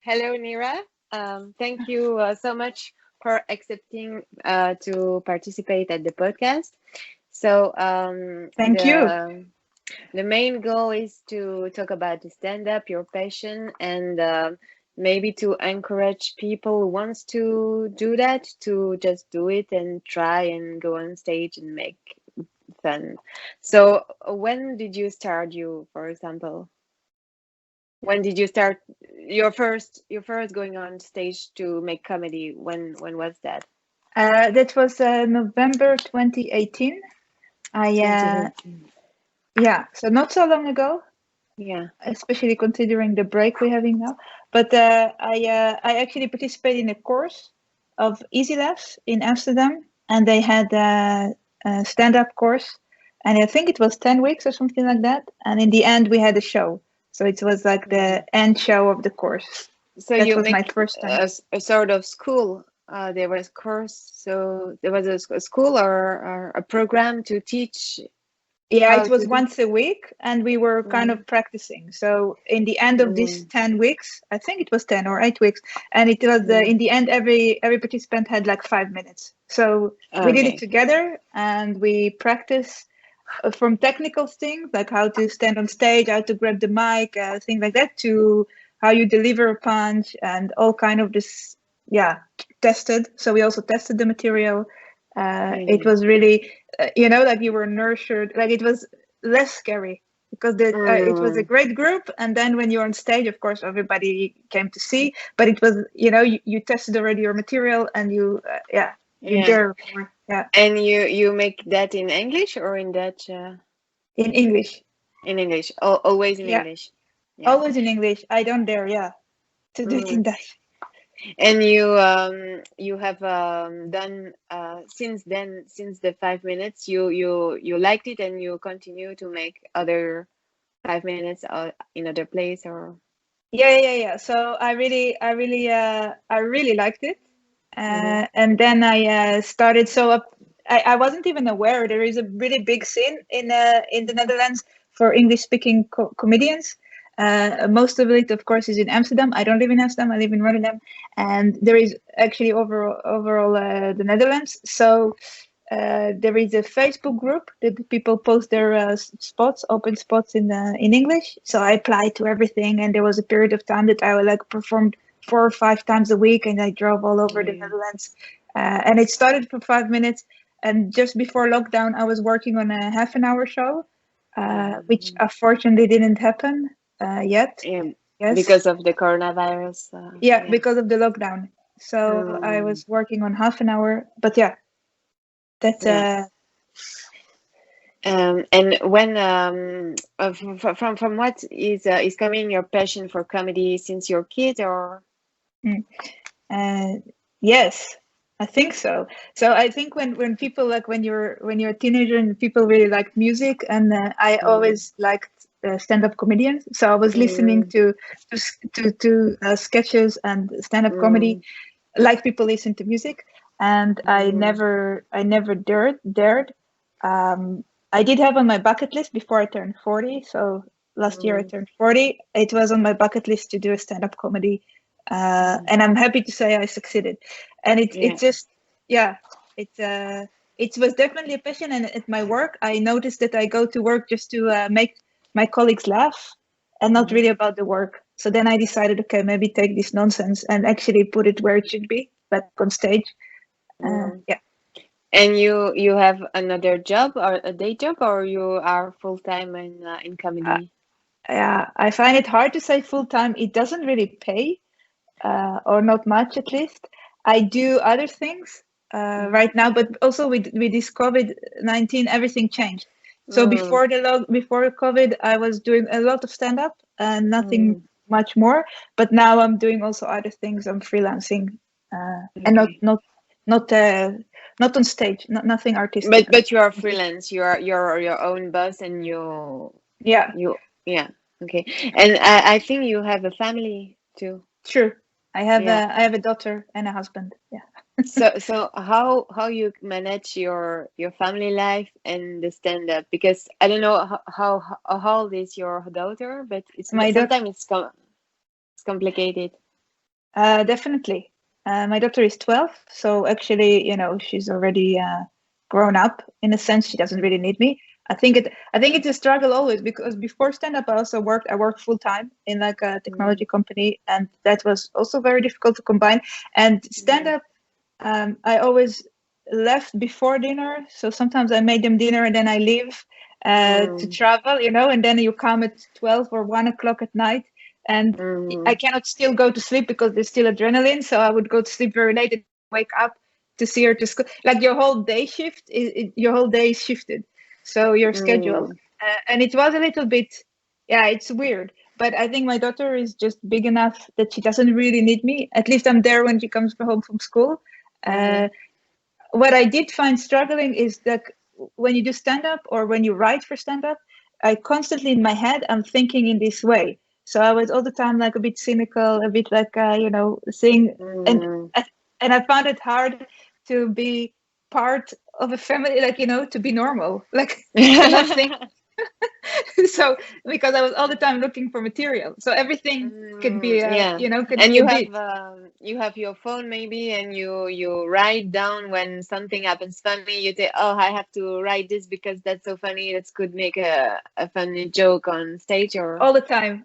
Hello, Nira. Thank you so much for accepting to participate at the podcast. So Thank you. the main goal is to talk about the stand-up, your passion, and maybe to encourage people who wants to do that to just do it and try and go on stage and make fun. So when did you start, you, for example? When did you start your first going on stage to make comedy? When was that? That was November 2018. I 2018. Yeah, so not so long ago, Yeah. especially considering the break we're having now. But I actually participated in a course of Easy Laughs in Amsterdam, and they had a stand-up course, and I think it was 10 weeks or something like that. And in the end, we had a show, so it was like the Mm. end show of the course. So That you was my make first time. a sort of school. There was course, so there was a school or a program to teach Yeah, how it to was do. once a week, and we were kind Mm. of practicing. So in the end of these Mm. 10 weeks, I think it was 10 or 8 weeks, and it was Mm. in the end every participant had like 5 minutes. So we did it Okay. together, and we practice from technical things like how to stand on stage, how to grab the mic, things like that, to how you deliver a punch, and all kind of this. Yeah, tested. So we also tested the material. It Mm. was really, like you were nurtured. Like it was less scary because it was a Mm. great group. And then when you're on stage, of course, everybody came to see. But it was, you tested already your material, and you Yeah. dare more. Yeah, And you make that in English or in Dutch? in English. In English. Always in Yeah, English. Yeah. always in English. I don't dare. Yeah, to do it in Mm. Dutch. And you have done since then, since the 5 minutes, you liked it and you continue to make other 5 minutes in other place or. Yeah. So I really liked it, Hmm. and then I started. So I wasn't even aware there is a really big scene in the Netherlands for English speaking comedians. Most of it, of course, is in Amsterdam. I don't live in Amsterdam. I live in Rotterdam, and there is actually overall the Netherlands. So there is a Facebook group that people post their spots, open spots in English. So I applied to everything, and there was a period of time that I like performed 4 or 5 times a week, and I drove all over the Yeah. Netherlands. And it started for 5 minutes, and just before lockdown, I was working on a half an hour show, which Mhm. unfortunately didn't happen yet. Yeah, Yes, because of the coronavirus. yeah, Yeah. because of the lockdown. So I Mm, was working on half an hour, but yeah, that yeah. And when from what is coming your passion for comedy since your kid or. mm. Uh, yes, I think so. So I think when people like when you're a teenager and people really like music, and I Mm, always liked stand-up comedians. So I was listening mm, to sketches and stand-up comedy, mm, like people listen to music, and mm, I never dared. Um, I did have on my bucket list before I turned 40. So last year I mm, turned 40. It was on my bucket list to do a stand-up comedy, mm. and I'm happy to say I succeeded. And it Yeah. just yeah, it was definitely a passion. And at my work, I noticed that I go to work just to make my colleagues laugh, and not Mhm. really about the work. So then I decided, okay, maybe take this nonsense and actually put it where it should be, like on stage. Mm. Yeah. And you have another job or a day job or you are full time in Uh, comedy? yeah, I find it hard to say full time. It doesn't really pay, or not much at least. I do other things Mm. right now, but also with this COVID-19, everything changed. So Mm. before COVID, I was doing a lot of stand up and nothing Mm. much more. But now I'm doing also other things. I'm freelancing, and Okay. not uh, not on stage, nothing But artistic. but you are freelance. You are your own boss and Yeah, you yeah. Okay. And I think you have a family too. true. Yeah. I have a daughter and a husband. Yeah. So how you manage your family life and the stand up? Because I don't know how old is your daughter, but it's My daughter sometimes it's complicated. Definitely. My daughter is 12, so actually, she's already grown up in a sense. She doesn't really need me. I think it's a struggle always because before stand up, I worked full time in like a Mm, technology company, and that was also very difficult to combine. And stand mm, up, I always left before dinner, so sometimes I made them dinner and then I leave to mm, travel, and then you come at 12 or 1 o'clock at night, and I mm, cannot still go to sleep because there's still adrenaline. So I would go to sleep very late and wake up to see her to school. Like your whole day your whole day is shifted. So your schedule, mm. and it was a little bit, yeah, it's weird. But I think my daughter is just big enough that she doesn't really need me. At least I'm there when she comes home from school. Mm-hmm. Uh, what I did find struggling is that when you do stand up or when you write for stand up, I constantly in my head I'm thinking in this way. So I was all the time like a bit cynical, a bit like saying, and Mm. and I found it hard to be part of a family, like to be normal, like to not think. So because I was all the time looking for material, so everything could be Yeah. could And be a bit. you have your phone maybe and you write down when something happens funny, you say, "Oh, I have to write this because that's so funny. That could make a funny joke on stage or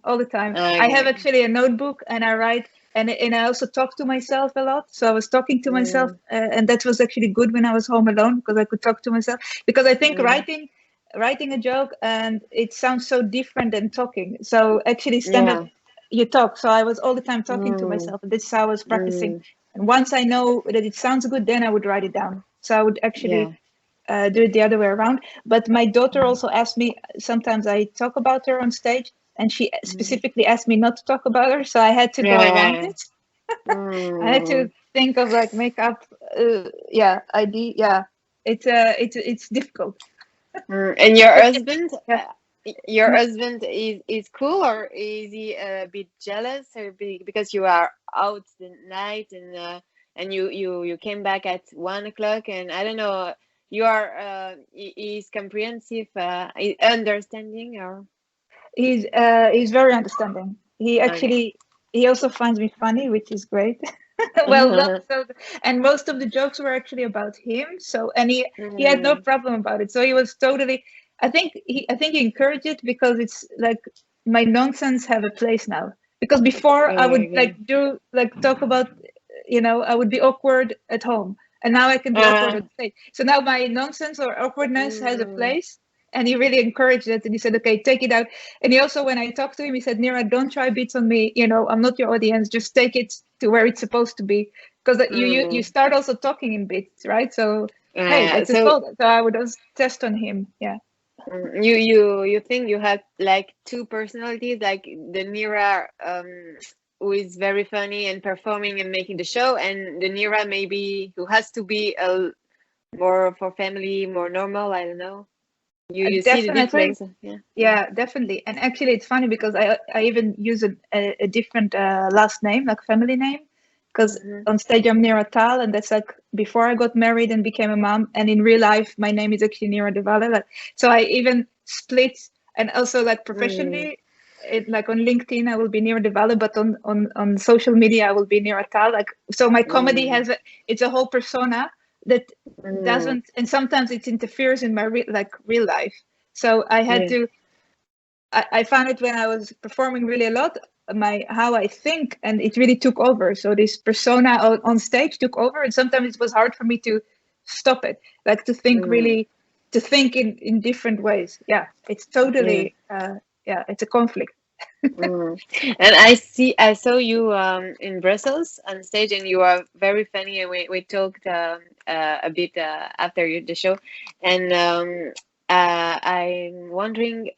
All the time. I have okay." actually a notebook and I write, and I also talk to myself a lot. So I was talking to myself, Mm, and that was actually good when I was home alone because I could talk to myself. Because I think mm, writing a joke and it sounds so different than talking. So actually, stand up, yeah. you talk. So I was all the time talking to Mm, myself, and this is how I was practicing. mm, And once I know that it sounds good, then I would write it down. So I would yeah. actually do it the other way around. But my daughter also asked me, sometimes I talk about her on stage, and she Mm, specifically asked me not to talk about her. So I had to go around yeah. it. I had to Mm, think of like makeup, ID. Yeah, it's difficult. And your But husband, yeah, your husband is cool or is he a bit jealous or because you are out the night and you came back at 1 o'clock and I don't know, you are he's comprehensive, understanding or he's very understanding. okay. He also finds me funny, which is great. Well, so and most of the jokes were actually about him. So and he had no Mm, problem about it. So he was totally. I think he encouraged it because it's like my nonsense have a place now. Because before I would okay. talk about, I would be awkward at home, and now I can be awkward Uh, on stage. So now my nonsense or awkwardness has a mm, place, and he really encouraged it. And he said, "Okay, take it out." And he also, when I talked to him, he said, "Nira, don't try bits on me. I'm not your audience. Just take it to where it's supposed to be, because you mm. start also talking in bits, right? So hey, that's a So fault." So I would also test on him. Yeah, you think you have like two personalities, like the Nira who is very funny and performing and making the show, and the Nira maybe who has to be a more for family, more normal. I don't know. You see the definitely. difference? Yeah. Mm. Yeah, definitely. And actually, it's funny because I even use a different last name, like family name, because Hmm. on stage I'm Nira Tal, and that's like before I got married and became a mom. And in real life, my name is actually Nira De Valle. Like, so I even split, and also like Mm. professionally, like on LinkedIn I will be Nira De Valle, but on social media I will be Nira Tal. Like, so my comedy Mm. has it's a whole persona that Mm. doesn't, and sometimes it interferes in my real life. So I had Yeah. to. I found it when I was performing really a lot, my how I think, and it really took over. So this persona on stage took over, and sometimes it was hard for me to stop it, like Mm. to think in different ways. Yeah, it's Yeah. totally yeah, it's a conflict. Mm. And I saw you in Brussels on stage, and you are very funny. And we talked a bit after the show, and I'm wondering,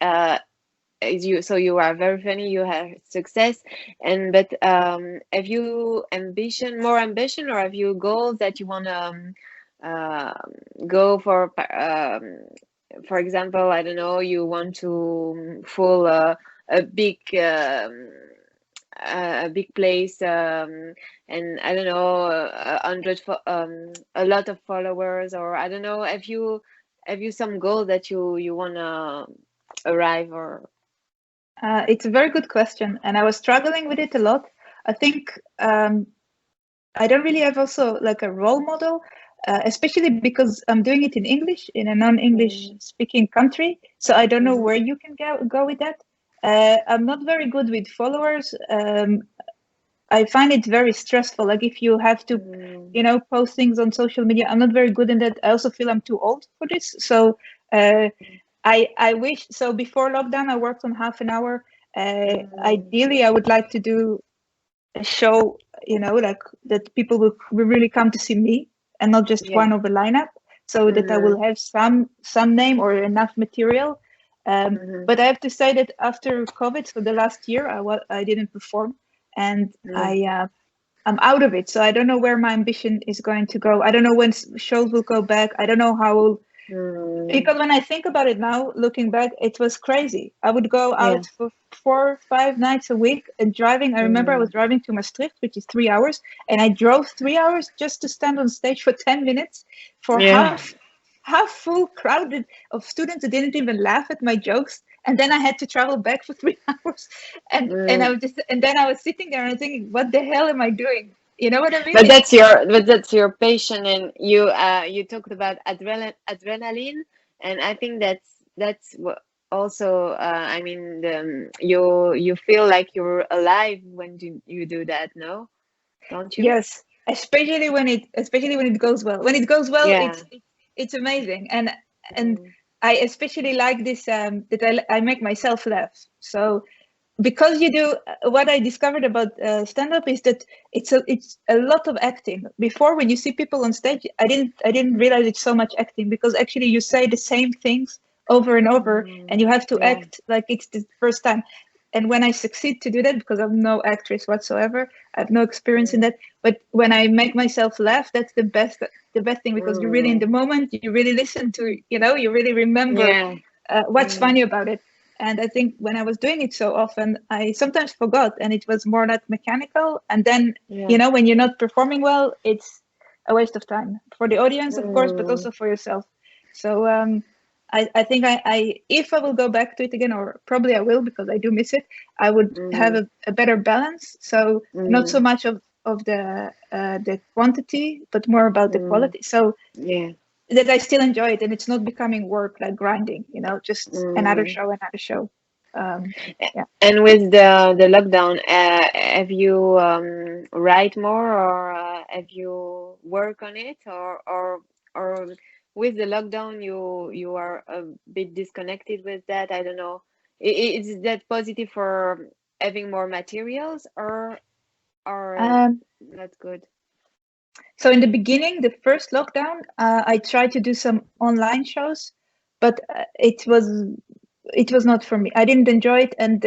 is you so you are very funny, you have success, and but have you more ambition, or have you goals that you want to go for example, I don't know, you want to full a big a big place, and I don't know, a lot of followers, or I don't know, have you some goal that you wanna arrive or It's a very good question, and I was struggling with it a lot. I think I don't really have also like a role model, especially because I'm doing it in English in a non-English Mm, speaking country. So I don't know mhm, where you can go with that. I'm not very good with followers. I find it very stressful. Like if you have to, mm, you know, post things on social media, I'm not very good in that. I also feel I'm too old for this. So uh, I wish so. Before lockdown, I worked on half an hour. mm, Ideally, I would like to do a show, you know, like that people will really come to see me and not just yeah. one of a lineup, so that I will Mhm, have some name or enough material. mhm, But I have to say that after COVID, so the last year, I didn't perform, and yeah. I'm out of it. So I don't know where my ambition is going to go. I don't know when shows will go back. I don't know how, Mm, because when I think about it now, looking back, it was crazy. I would go yeah. out for 4 5 nights a week and driving. I remember I was Mm, driving to Maastricht, which is 3 hours, and I drove 3 hours just to stand on stage for 10 minutes for yeah. half full crowded of students who didn't even laugh at my jokes. And then I had to travel back for 3 hours, and I Mm. was just and then I was sitting there and thinking, what the hell am I doing? You know what I mean? But that's your passion, and you talked about adrenaline, and I think that's what also I mean you feel like you're alive when you do that, no? Don't you? Yes, especially when it goes well. When it goes well, Yeah. it's amazing, and Mm, I especially like this that I make myself laugh. So because you do what I discovered about stand up is that it's a lot of acting. Before, when you see people on stage, I didn't realize it's so much acting, because actually you say the same things over and over and you have to yeah. act like it's the first time. And when I succeed to do that, because I'm no actress whatsoever, I have no experience in Mm, that, but when I make myself laugh, that's the best thing, because you're really in the mm, moment, you really listen to, you really remember yeah. what's Mm, funny about it. And I think when I was doing it so often, I sometimes forgot, and it was more like mechanical. And then, yeah. when you're not performing well, it's a waste of time for the audience, of course, but Mm, also for yourself. So I think if I will go back to it again, or probably I will, because I do miss it, I would have mm, a better balance. So not so mm, much of the quantity, but more about the mm, quality. So yeah. that I still enjoy it, and it's not becoming work, like grinding, just another Mm. show, another show. Yeah. And with the lockdown, have you write more, or have you work on it, or with the lockdown you are a bit disconnected with that? I don't know. Is that positive for having more materials, or Um, not good? so in the beginning, the first lockdown, I tried to do some online shows, but it was not for me. I didn't enjoy it, and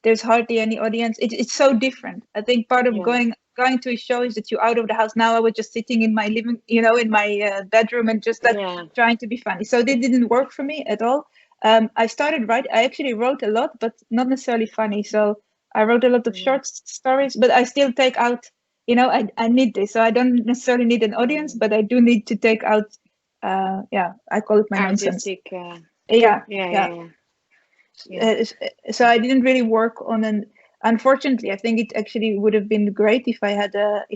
there's hardly any audience. It's so different. I think part of Yeah, going to a show is that you're out of the house. Now I was just sitting in my living, in my bedroom, and just like yeah. trying to be funny. So it didn't work for me at all. I started write. I actually wrote a lot, but not necessarily funny. So I wrote a lot of Mm, short stories, but I still take out. I need this. So I don't necessarily need an audience, mm. but I do need to take out. Yeah, I call it my nonsense. Artistic. Yeah, Yeah, yeah. yeah, yeah, yeah. So I didn't really work on an. Unfortunately, I think it actually would have been great if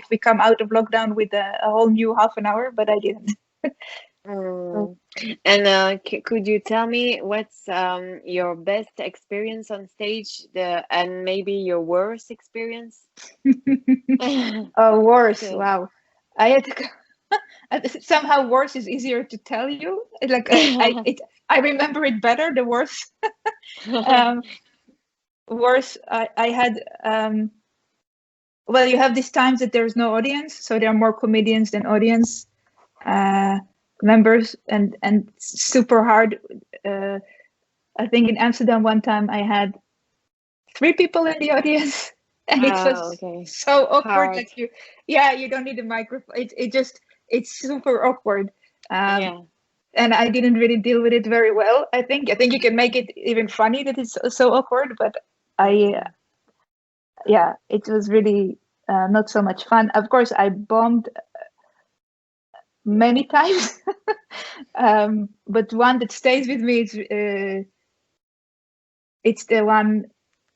we come out of lockdown with a whole new half an hour, but I didn't. So, Mm. And could you tell me what's your best experience on stage, and maybe your worst experience? oh, worse. So, Wow. I had to, somehow worse is easier to tell you. Like I remember it better. The worse. Um, worse. I had. Well, you have these times that there's no audience, so there are more comedians than audience uh, members, and super hard. Uh, I think in Amsterdam one time I had 3 people in the audience, and it oh, was okay. so awkward. Hard. Like you don't need a microphone. It's super awkward. Um, Yeah. and I didn't really deal with it very well. I think you can make it even funny that it's so awkward, but I Mm. yeah, it was really not so much fun. Of course, I bombed many times. But one that stays with me is it's the one.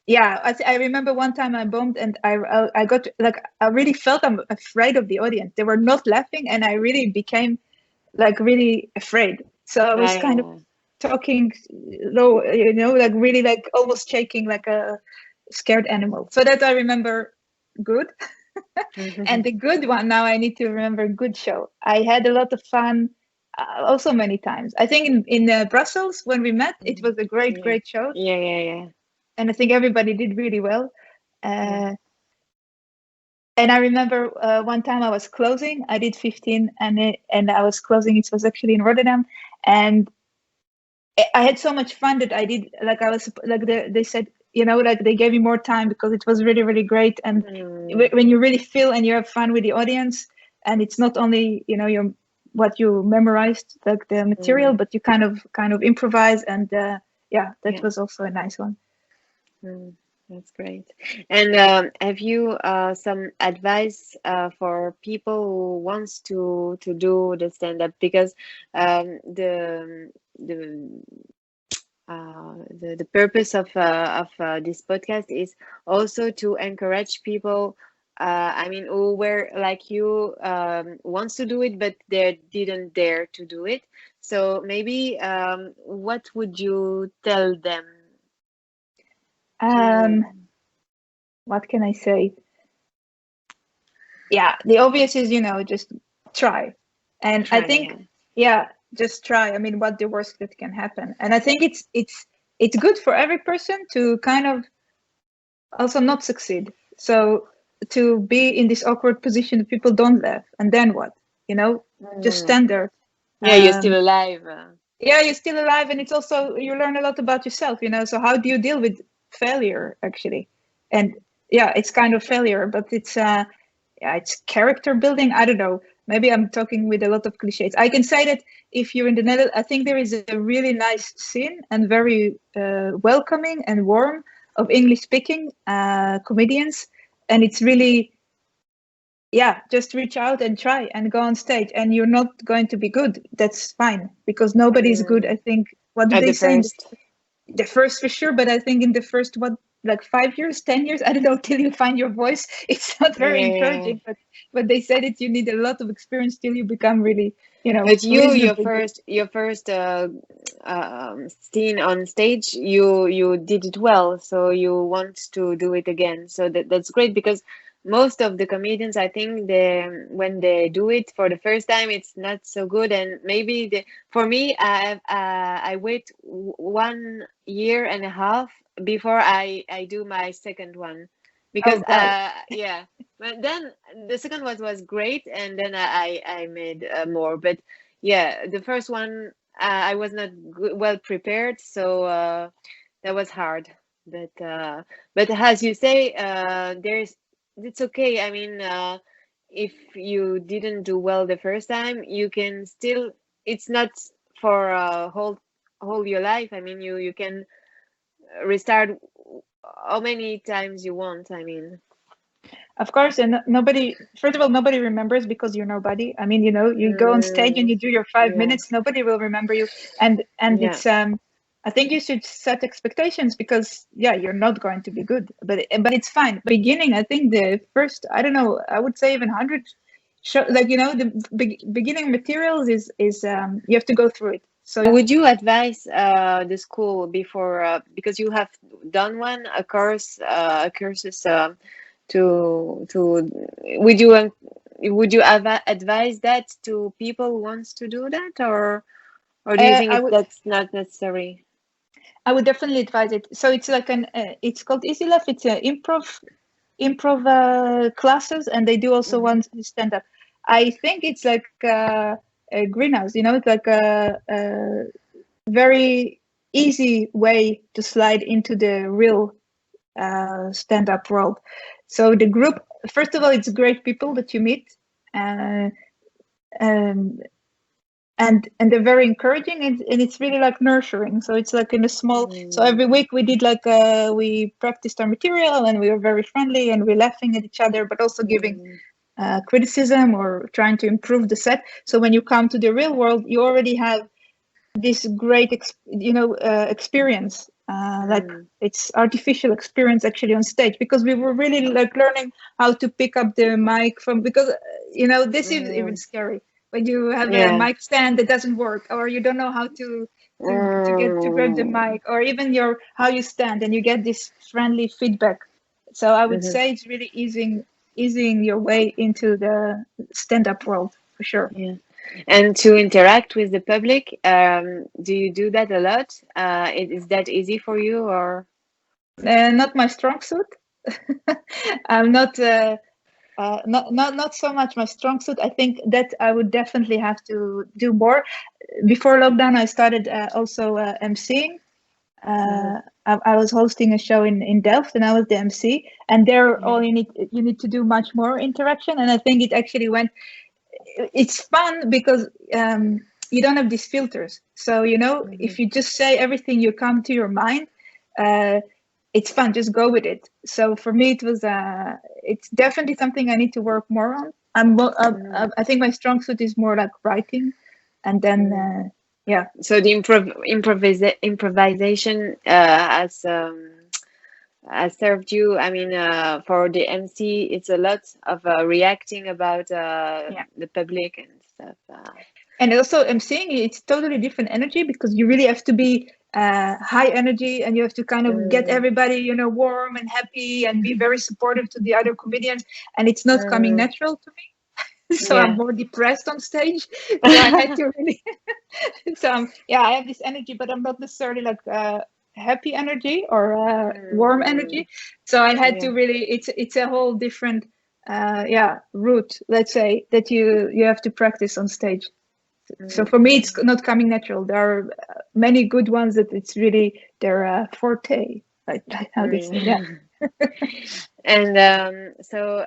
Yeah, I remember one time I bombed and I got like I really felt I'm afraid of the audience. They were not laughing, and I really became like really afraid. So I was kind of I talking low, like really like almost shaking like a scared animal. So that I remember good. And the good one, now I need to remember good show. I had a lot of fun, also many times. I think in Brussels when we met, it was a great, yeah, great show, yeah, yeah, yeah, and I think everybody did really well. yeah. Uh, and I remember one time I was closing. I did 15, and I was closing. It was actually in Rotterdam, and I had so much fun that I did like I was like they said, like they gave me more time because it was really, really great. And Mm, when you really feel and you have fun with the audience, and it's not only your what you memorized like the material, mm, but you kind of improvise, and yeah, that yeah. was also a nice one. Mm, that's great. And have you some advice for people who wants to do the stand-up? Because the the purpose of this podcast is also to encourage people. I mean, who were like you, wants to do it, but they didn't dare to do it. So maybe, what would you tell them to Um, what can I say? Yeah, the obvious is just try, and I try? think Yeah. yeah, just try. I mean, what the worst that can happen? And I think it's good for every person to kind of also not succeed. So to be in this awkward position that people don't laugh, and then what? You know, just Mm. stand there. Yeah, you're still Um, alive. yeah, you're still alive, and it's also you learn a lot about yourself. So how do you deal with failure actually? And yeah, it's kind of failure, but it's yeah, it's character building. I don't know. Maybe I'm talking with a lot of cliches. I can say that if you're in the Netherlands, I think there is a really nice scene and very welcoming and warm of English speaking comedians, and it's really yeah, just reach out and try and go on stage, and you're not going to be good. That's fine because nobody's good. I Mm. think what do At they the say in first. the first for sure, but I think in the first what like 5 years, 10 years, I don't know, till you find your voice, it's not very Yeah. encouraging. But they say that you need a lot of experience till you become really, But you, reasonably good. your first scene on stage, you did it well, so you want to do it again. So that's great because most of the comedians, I think, they when they do it for the first time, it's not so good. And maybe for me, I wait 1 year and a half before I do my second one Oh because God. yeah. But then the second one was great, and then I made more. But yeah, the first one I was not well prepared, so that was hard. But but as you say, there's it's okay. I mean, if you didn't do well the first time, you can still. It's not for whole your life. I mean, you can restart how many times you want. I mean, Of course, and nobody. First of all, nobody remembers because you're nobody. I mean, you go on stage and mm, you do your five yeah, minutes. Nobody will remember you, and yeah. it's. I think you should set expectations because yeah, you're not going to be good, but it's fine. Beginning, I think the first. I don't know. I would say even 100. Show, like the beginning materials is you have to go through it. So Would you advise the school before because you have done one a course a courses to would you advise that to people who wants to do that or do you think I would. that's not necessary? I would definitely advise it. So it's like it's called Easy Left. It's a improv classes, and they do also Hmm. one stand up. I think it's like a greenhouse. It's like a very easy way to slide into the real stand up world. So the group, first of all, it's great people that you meet. Uh, um, and they're very encouraging, and it's really like nurturing. So it's like in a small, so every week we did like we practiced our material, and we were very friendly, and we're laughing at each other but also giving Mm, criticism or trying to improve the set. So when you come to the real world, you already have this great experience, Like it's artificial experience actually on stage, because we were really like learning how to pick up the mic from, because this is even scary when you have a Yeah. mic stand that doesn't work, or you don't know how to grab the Mm. mic, or even your how you stand and you get this friendly feedback. So I would Mhm. say it's really easing your way into the stand-up world for sure. Yeah. And to interact with the public, do you do that a lot? Is that easy for you or? Not my strong suit. I'm not so much my strong suit. I think that I would definitely have to do more. Before lockdown, I started also emceeing. Mhm. I was hosting a show in Delft, and I was the MC. And there, Yeah. all you need to do much more interaction. And I think it actually went. It's fun because you don't have these filters. So Mhm. if you just say everything you come to your mind, uh, it's fun. Just go with it. So for me, it's definitely something I need to work more on. Mhm. I think my strong suit is more like writing, and then Mhm. yeah. So the improvisation has served you. I mean, for the MC, it's a lot of reacting about Yeah. the public and stuff. And also I'm seeing it's totally different energy, because you really have to be high energy, and you have to kind of get Mm, everybody warm and happy and be very supportive to the other comedians, and it's not coming mm, natural to me. So I'm yeah. more depressed on stage. So I had to really so yeah, I have this energy, but I'm not necessarily like happy energy or warm Mm, energy. So I had yeah. to really, it's a whole different yeah, route, let's say, that you have to practice on stage. So for me, it's Mm, not coming natural. There are many good ones that it's really their forte, like how they say. Yeah. mm. And so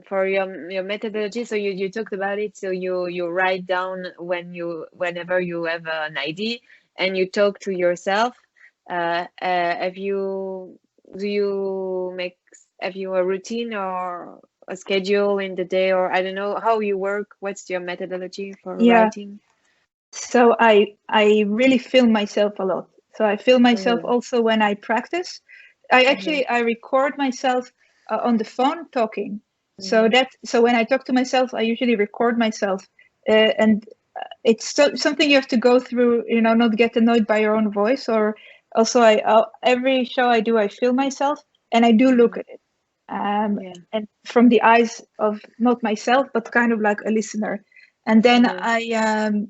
for your methodology, so you talked about it. So you write down whenever you have an idea, and you talk to yourself. Have you do you make have you a routine or a schedule in the day, or I don't know how you work? What's your methodology for Yeah. writing? So I really film myself a lot. So I film myself Mm-hmm. also when I practice. I Mm-hmm. actually I record myself on the phone talking. So Mm-hmm. when I talk to myself, I usually record myself, and it's something you have to go through. Not get annoyed by your own voice. Or also, every show I do, I film myself, and I do look Mm-hmm. at it, Yeah. and from the eyes of not myself, but kind of like a listener. And then Mm-hmm.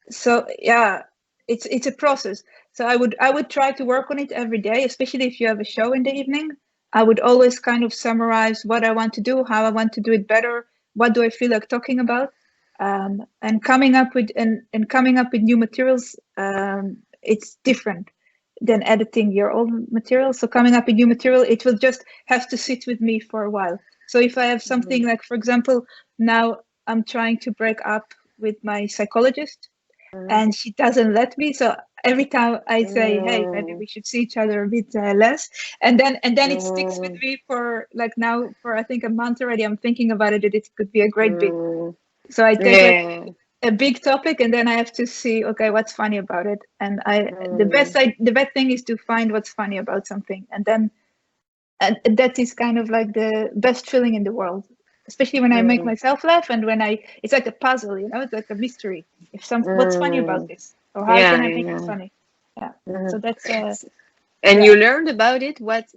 so yeah, it's a process. So I would try to work on it every day, especially if you have a show in the evening. I would always kind of summarize what I want to do, how I want to do it better, what do I feel like talking about, and coming up with new materials. It's different than editing your own material. So coming up with new material, it will just have to sit with me for a while. So if I have Mm-hmm. something like, for example, now I'm trying to break up with my psychologist, Mm-hmm. and she doesn't let me. So every time I say, "Hey, maybe Mm, we should see each other a bit less," and then it sticks with mm, me for like now for I think a month already. I'm thinking about it that it could be a great bit. mm. So I take like Yeah. a big topic, and then I have to see, okay, what's funny about it. And Mm, the best thing is to find what's funny about something, and that is kind of like the best feeling in the world, especially when I make mm, myself laugh, and when it's like a puzzle, it's like a mystery. What's funny about mm. this, or how can Yeah, I make it yeah. funny? Yeah. Mhm. So that's And yeah. you learned about it? What's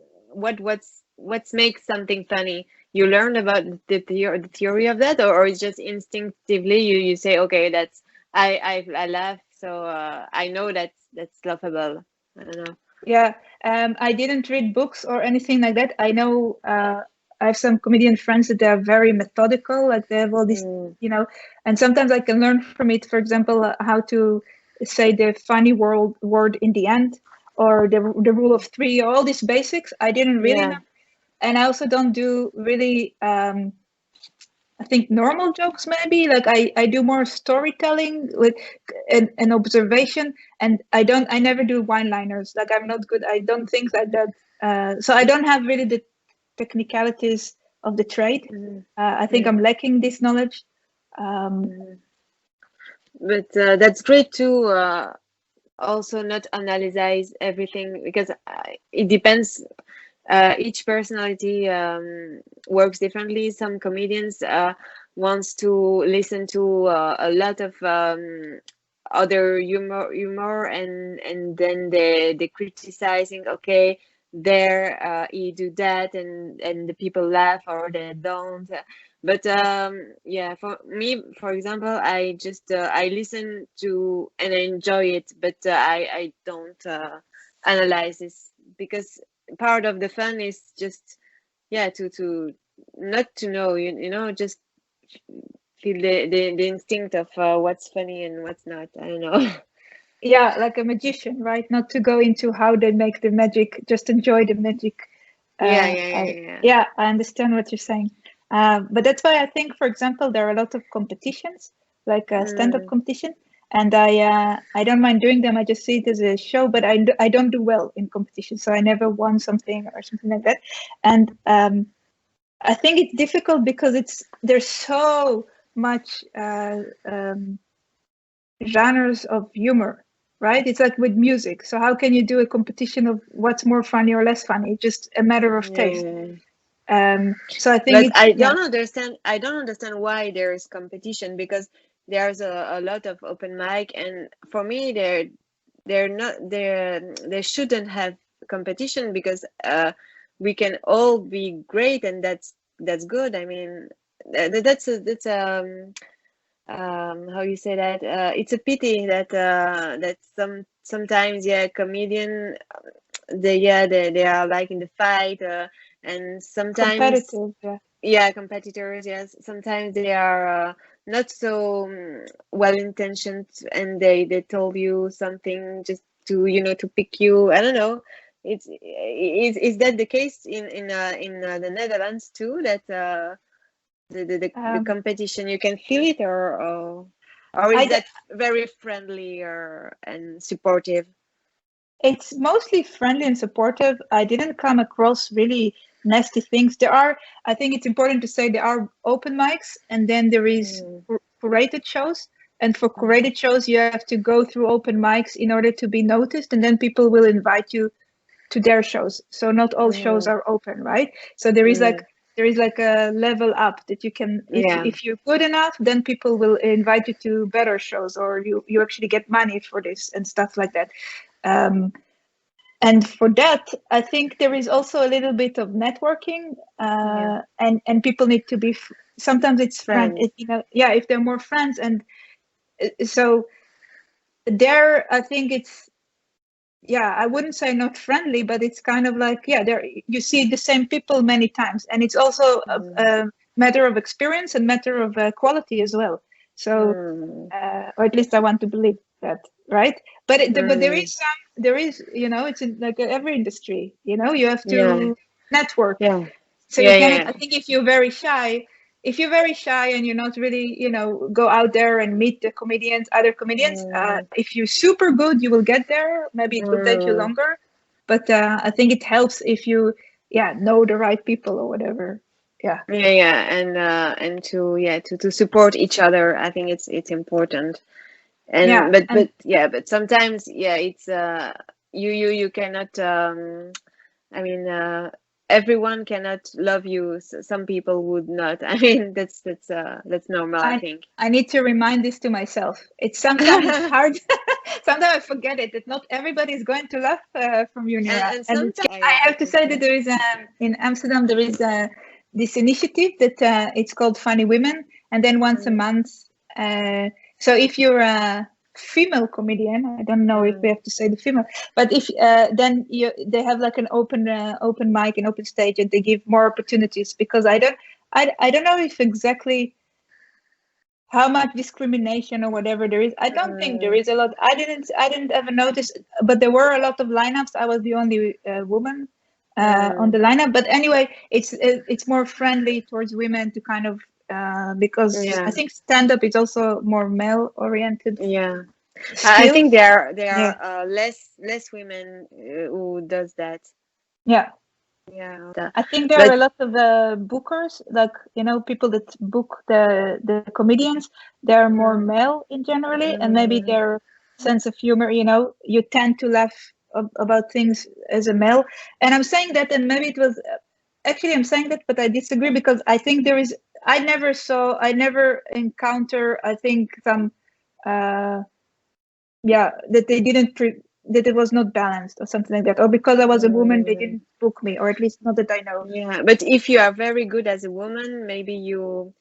makes something funny? You learned about the theory of that, or it's just instinctively you say, okay, that's I laugh, so I know that's laughable. I don't know. Yeah, I didn't read books or anything like that. I know I have some comedian friends that they are very methodical, like they have all these, Mm, and sometimes I can learn from it. For example, how to say the funny word in the end, or the rule of three, all these basics. I didn't really yeah. know, and I also don't do really. I think normal jokes maybe like I do more storytelling with an observation, and I never do one liners, like I'm not good, I don't think like that, so I don't have really the technicalities of the trade. Mm, I think yeah. I'm lacking this knowledge. Mm. But that's great too. also not analyze everything, because it depends. Each personality works differently. Some comedians wants to listen to a lot of other humor, and then they criticizing. Okay, there he do that, and the people laugh or they don't. But yeah, for me, for example, I listen to and I enjoy it, but I don't analyze this, because part of the fun is just, yeah, to not to know, just feel the instinct of what's funny and what's not. I don't know. Yeah, like a magician, right? Not to go into how they make the magic, just enjoy the magic. Yeah, yeah, yeah, yeah. Yeah, I understand what you're saying. But that's why I think, for example, there are a lot of competitions, like a stand-up Mm, competition, and I don't mind doing them. I just see it as a show, but I don't do well in competition, so I never won something or something like that. And I think it's difficult because there's so much genres of humor, right? It's like with music. So how can you do a competition of what's more funny or less funny? It's just a matter of taste. yeah. So I think But it's yeah. I don't understand why there is competition, because there's a lot of open mic, and for me they're not there shouldn't have competition, because we can all be great, and that's good. I mean, that's how you say that, it's a pity that sometimes, yeah, comedian, they are like in the fight, and sometimes, Competitive, yeah. yeah, competitors, yes, sometimes they are not so well intentioned, and they told you something just to, to pick you. I don't know. Is that the case in the Netherlands too, that the Um, competition, you can feel it, or is I that very friendly or and supportive? It's mostly friendly and supportive. I didn't come across really nasty things. I think it's important to say there are open mics and then there is Mm, curated shows. And for mm, curated shows, you have to go through open mics in order to be noticed, and then people will invite you to their shows. So not all shows mm, are open, right? So there is like a level up that you can, yeah. if you're good enough, then people will invite you to better shows, or you actually get money for this and stuff like that. Um, and for that, I think there is also a little bit of networking, Yeah. and people need to be sometimes it's Friends. yeah, if they're more friends. And so there I think it's, yeah, I wouldn't say not friendly, but it's kind of like, yeah, there you see the same people many times, and it's also Mm, a matter of experience and matter of quality as well. So mm, or at least I want to believe that, right? But but mm, there is, it's in like every industry, you have yeah. to network. Yeah. So you Yeah. cannot. Yeah. I think if you're very shy and you're not really, go out there and meet the other comedians. Mm, If you're super good, you will get there. Maybe it will take you mm, longer, but I think it helps if you, yeah, know the right people or whatever. Yeah, yeah. Yeah. And to, yeah, to support each other. I think it's important. yeah, And but and yeah, but sometimes, yeah, it's you cannot, I mean, everyone cannot love you. Some people would not. I mean, that's normal, I I think. I need to remind this to myself. It's sometimes it's hard. Sometimes I forget it that not everybody is going to love from you, Nira. And And sometimes, I yeah, have to for say that sure. there is in Amsterdam there is this initiative that it's called Funny Women, and then once a Mm, month. So if you're a female comedian, I don't know if we mm, have to say the female, but if then they have like an open mic and open stage, and they give more opportunities because I don't know if exactly how much discrimination or whatever there is. I don't think there mm, is a lot. I didn't ever notice, but there were a lot of lineups. I was the only woman on the mm, lineup. But anyway, it's more friendly towards women to kind of because I yeah, think stand up is also more male oriented yeah. I still. think there Yeah, are less women who does that. yeah. Yeah. I think there are But a lot of bookers, like people that book the comedians. They're more mm, male in generally, and maybe mm, they're sense of humor, you know, you tend to laugh about things as a male. And I'm saying that, and maybe it was actually I'm saying that, but I disagree because I think there is. I never encounter. I think some, yeah, that they didn't that it was not balanced or something like that, or because I was a woman they Mm, didn't book me, or at least not that I know. yeah, but if you are very good as a woman, maybe you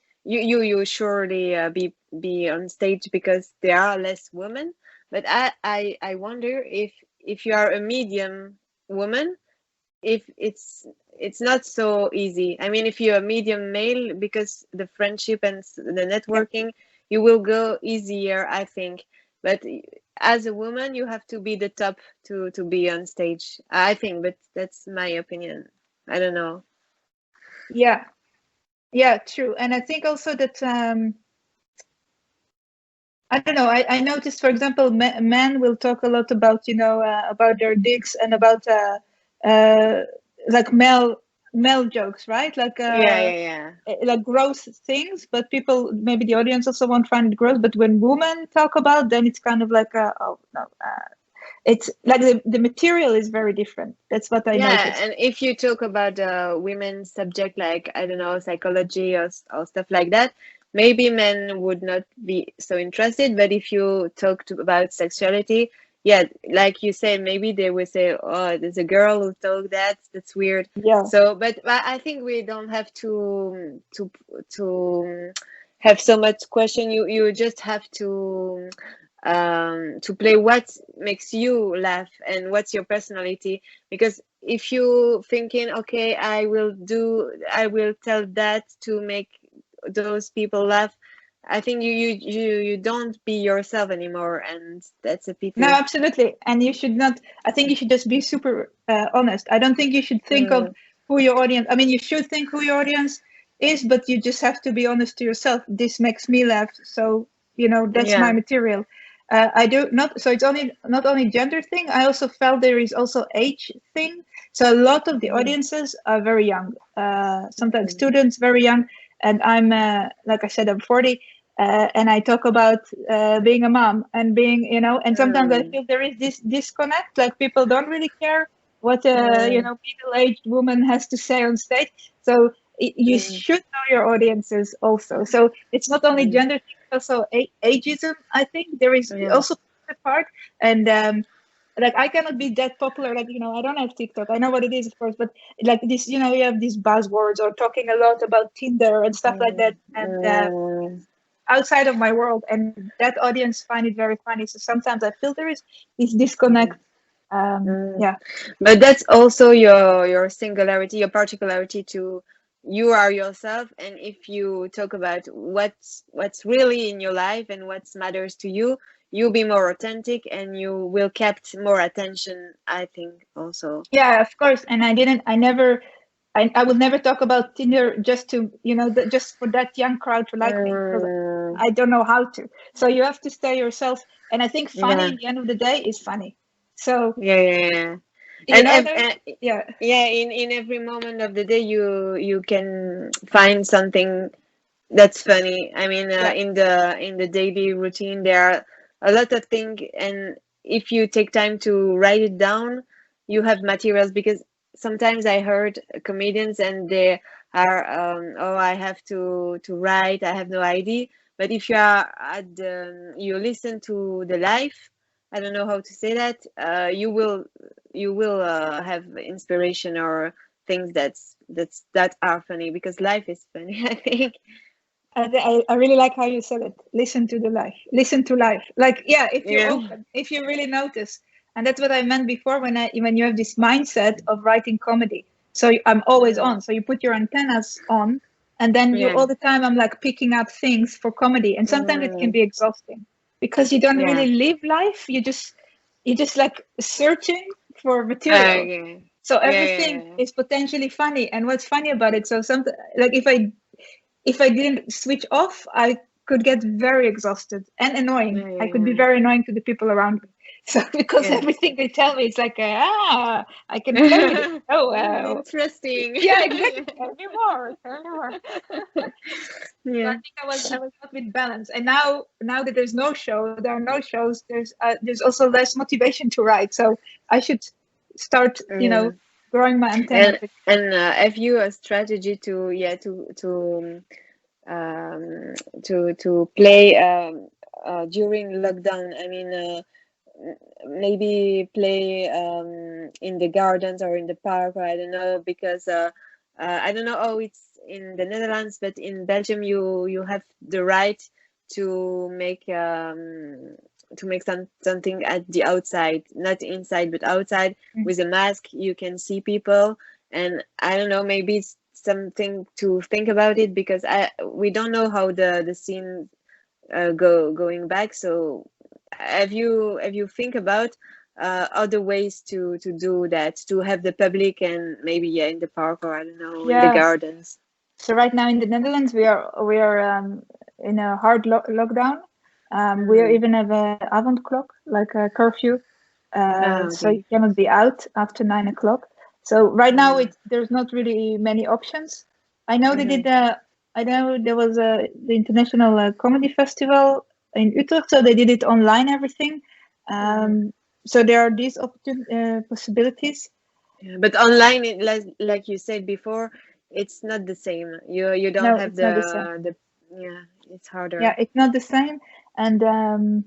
surely be on stage because there are less women. But I wonder if you are a medium woman, if it's not so easy. I mean, if you're a medium male, because the friendship and the Yeah, networking, you will go easier, I think. But as a woman, you have to be the top to be on stage, I think. But that's my opinion. I don't know. yeah, yeah, true. And I think also that I don't know. I noticed, for example, men will talk a lot about, you know, about their dicks and about uh, like male jokes, right? Yeah, yeah, yeah. Like gross things. But people, maybe the audience also won't find it gross. But when women talk about, then it's kind of like, oh no, it's like the material is very different. That's what I Yeah, noticed. and if you talk about women's subject like I don't know psychology or stuff like that, maybe men would not be so interested. But if you talk about sexuality, yeah, like you say, maybe they will say, "Oh, there's a girl who told that. That's weird." Yeah, So, but I think we don't have to have so much question. You just have to play what makes you laugh and what's your personality, because if you thinking, okay, I will tell that to make those people laugh, I think you don't be yourself anymore, and that's a no, pity. absolutely. And you should not, I think you should just be super honest. I don't think you should think of Mm, who your audience, I mean, you should think who your audience is, but you just have to be honest to yourself. This makes me laugh. So, you know, that's my yeah. material. I do not, so it's only not only gender thing. I also felt there is also age thing. So a lot of the Mm, audiences are very young, sometimes mm, students very young. And I'm, like I said, I'm 40, and I talk about being a mom and being, you know, and sometimes I mm, feel there is this disconnect, like people don't really care what a, you mm, know, middle-aged woman has to say on stage. So you mm, should know your audiences also. So it's not only mm, gender, it's also ageism. I think there is yeah. also a part, and like I cannot be that popular. Like, you know, I don't have TikTok. I know what it is, of course, but like this, you know, you have these buzzwords or talking a lot about Tinder and stuff like that, Mm, and mm, outside of my world, and that audience find it very funny. So sometimes I feel there is this disconnect. mm, mm. Yeah, But that's also your singularity, your particularity to you are yourself. And if you talk about what's really in your life and what matters to you, you'll be more authentic and you will kept more attention, I think also. yeah, of course. And I never, I would never talk about Tinder just to, you know, just for that young crowd to like me, because Mm, I don't know how to. So you have to stay yourself. And I think funny yeah, in the end of the day is funny. So, yeah, yeah, yeah. you know what I mean? And Yeah, yeah, in every moment of the day, you can find something that's funny. I mean, yeah. in the daily routine, there are a lot of things, and if you take time to write it down, you have materials. Because sometimes I heard comedians and they are, oh, I have to write. I have no idea. But if you are at you listen to the life. I don't know how to say that. You will have inspiration or things that are funny, because life is funny. I think. I really like how you said it. Listen to the life. Listen to life. Like, yeah, if you're Yeah. open, if you really notice. And that's what I meant before when you have this mindset of writing comedy. So I'm always Mm, on. So you put your antennas on, and then you yeah. all the time I'm like picking up things for comedy. And sometimes it can Mm, be exhausting because you don't yeah. really live life. You just like searching for material. Okay. So Yeah, everything yeah, is potentially funny. And what's funny about it? So something like if I didn't switch off, I could get very exhausted and annoying. yeah. I could be Yeah, very annoying to the people around me. So because yeah, everything they tell me, it's like I can play with it. yeah. Oh, Mm, interesting. yeah, exactly. Tell me more. Tell me more. So I Yeah. think I was not with balance. And now that there's no show, there are no shows. There's also less motivation to write. So I should start, Yeah. growing my antenna. And have you a strategy to um to play during lockdown? I mean, maybe play in the gardens or in the park, or I don't know, because I don't know how it's in the Netherlands, but in Belgium you have the right to make something at the outside, not inside but outside, with a mask. You can see people, and I don't know, maybe it's something to think about it, because we don't know how the scene going back. So have you think about other ways to do that, to have the public, and maybe, yeah, in the park, or I don't know, in the Yeah. gardens? So right now in the Netherlands, we are in a hard lockdown. We Mm. even have a avondklok, like a curfew. Ah, So you okay. cannot be out after 9 o'clock. So right now Mm. there's not really many options. I know they Mm-hmm. did. I know there was the International Comedy Festival in Utrecht, so they did it online, everything. Mm-hmm. So there are these possibilities. Yeah, but online, like you said before, it's not the same. You don't No, have it's not the same. the yeah, it's Yeah, harder. it's not the same. And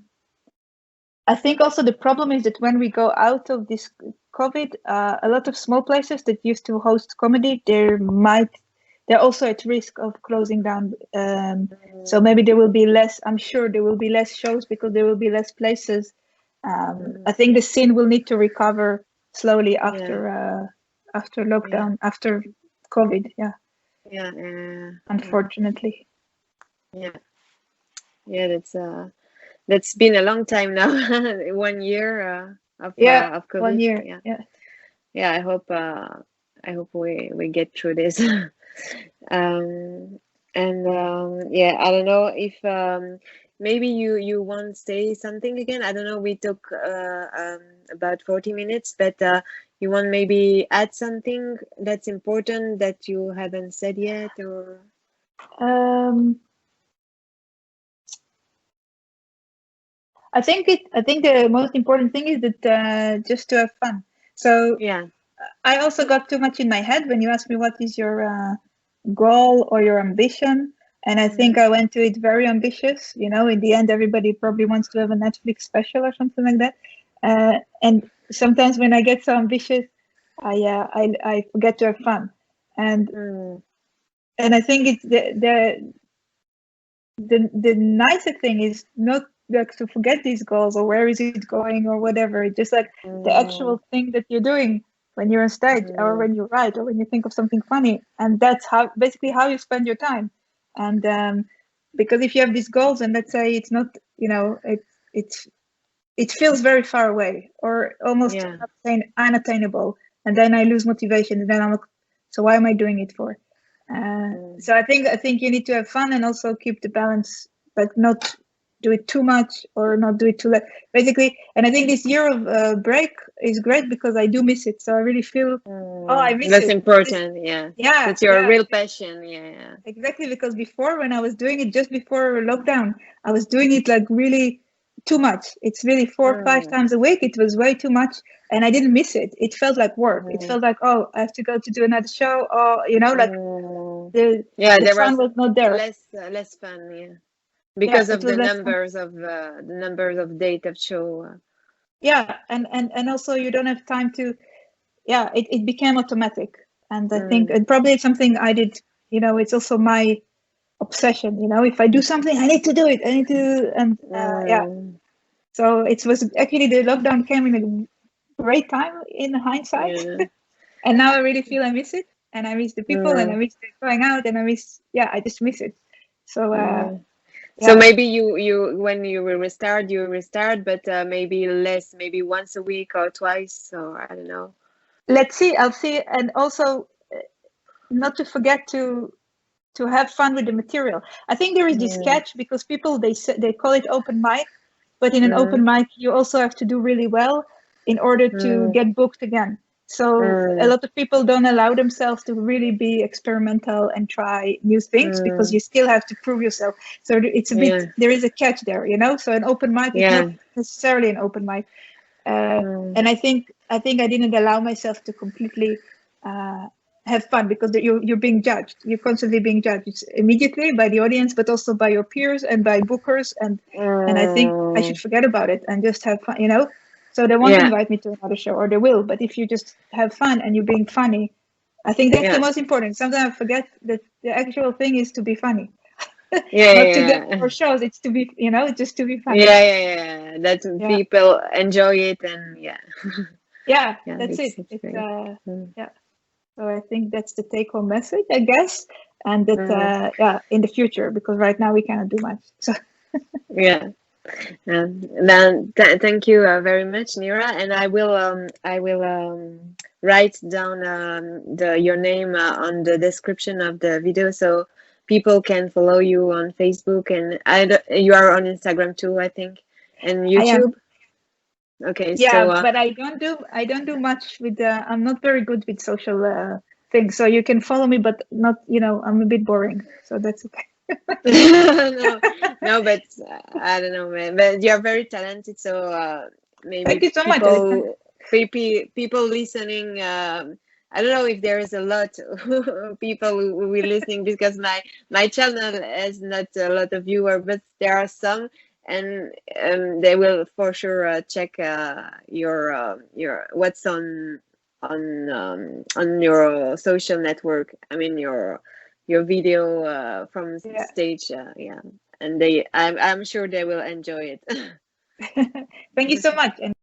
I think also the problem is that when we go out of this COVID, a lot of small places that used to host comedy, they're also at risk of closing down. So Mm. maybe there will be less. I'm sure there will be less shows because there will be less places. I Mm. think the scene will need to recover slowly Yeah, after yeah, lockdown, after COVID. Yeah, yeah, yeah, unfortunately. yeah, yeah. That's been a long time now. 1 year Yeah, of one COVID. year. Yeah, Yeah. yeah. I hope we get through this. And yeah, I don't know if maybe you want to say something again. I don't know. We took about 40 minutes, but you want maybe add something that's important that you haven't said yet, or Um, I think the most important thing is that just to have fun. So yeah. I also got too much in my head when you asked me what is your goal or your ambition, and I think Mm-hmm. I went to it very ambitious. In the end, everybody probably wants to have a Netflix special or something like that. And sometimes when I get so ambitious, I forget to have fun, and Mm, and I think it's the nicer thing is not like to forget these goals or where is it going or whatever. It's just like the mm, actual thing that you're doing when you're on stage or mm, when you write or when you think of something funny, and that's how basically how you spend your time. And because if you have these goals and let's say it's not, it's it feels very far away or almost yeah. unattainable, and then I lose motivation, and then I'm like, so why am I doing it for? Mm, So I think you need to have fun and also keep the balance, but not do it too much or not do it too late, basically. And I think this year of break is great because I do miss it. So I really feel, oh, I miss that's it. important. Yeah, Yeah, that's your yeah, real passion. Yeah, exactly. Because before, when I was doing it just before lockdown, I was doing it like really too much. It's really four or five yeah. times a week. It was way too much, and I didn't miss it. It felt like work. It Mm, felt like, oh, I have to go to do another show, or like mm. the Yeah, the there fun was was not there. less fun. Yeah, Yeah, because it of was less fun. the numbers of date of show. Yeah, and also you don't have time to. Yeah, it became automatic, and I think Mm, and probably it's something I did. It's also my obsession. If I do something, I need to do it. I need to, and yeah. mm, So it was actually the lockdown came in a great time in hindsight, yeah. and now I really feel I miss it, and I miss the people, and I Mm, miss the going out, and I just miss it. So mm. So yeah, maybe you when you will restart, but maybe less, maybe once a week or twice, or I don't know. let's see. I'll see, and also not to forget to have fun with the material. I think there is this Mm, catch because people they call it open mic, but in an mm, open mic you also have to do really well in order to mm, get booked again. So a Mm, lot of people don't allow themselves to really be experimental and try new things because mm, you still have to prove yourself. So it's a bit, yeah, there is a catch there, you know. So an open mic is not yeah. necessarily an open mic. Mm, And I think I didn't allow myself to completely have fun because you're being judged. You're constantly being judged. It's immediately by the audience, but also by your peers and by bookers. And I think I should mm, forget about it and just have fun, you know. So they won't yeah, invite me to another show, or they will. But if you just have fun and you're being funny, I think that's the yeah, most important. Sometimes I forget that the actual thing is to be funny, yeah, not to go yeah. for shows. It's to be, you know, just to be funny. Yeah, yeah, yeah. That Yeah, people enjoy it, and yeah, yeah, yeah, that's it. it's It's great. Mm, yeah. So I think that's the take-home message, I guess, and that mm, yeah, in the future, because right now we cannot do much. So yeah. Then thank you very much, Nira, and I will write down the your name on the description of the video so people can follow you on Facebook, and you are on Instagram too, I think, and I am, YouTube. Okay, so yeah, but I don't do much with. I'm not very good with social things, so you can follow me, but not, you know, I'm a bit boring, so that's okay. no, no, but I don't know, man. But you're very talented, so Thank maybe you so much, Alexandra. people listening. I don't know if there is a lot of people who will listening because my channel has not a lot of viewers, but there are some, and they will for sure check your what's on your social network. I mean your video from Yeah. stage, yeah, and I'm sure they will enjoy it. Thank you so much, and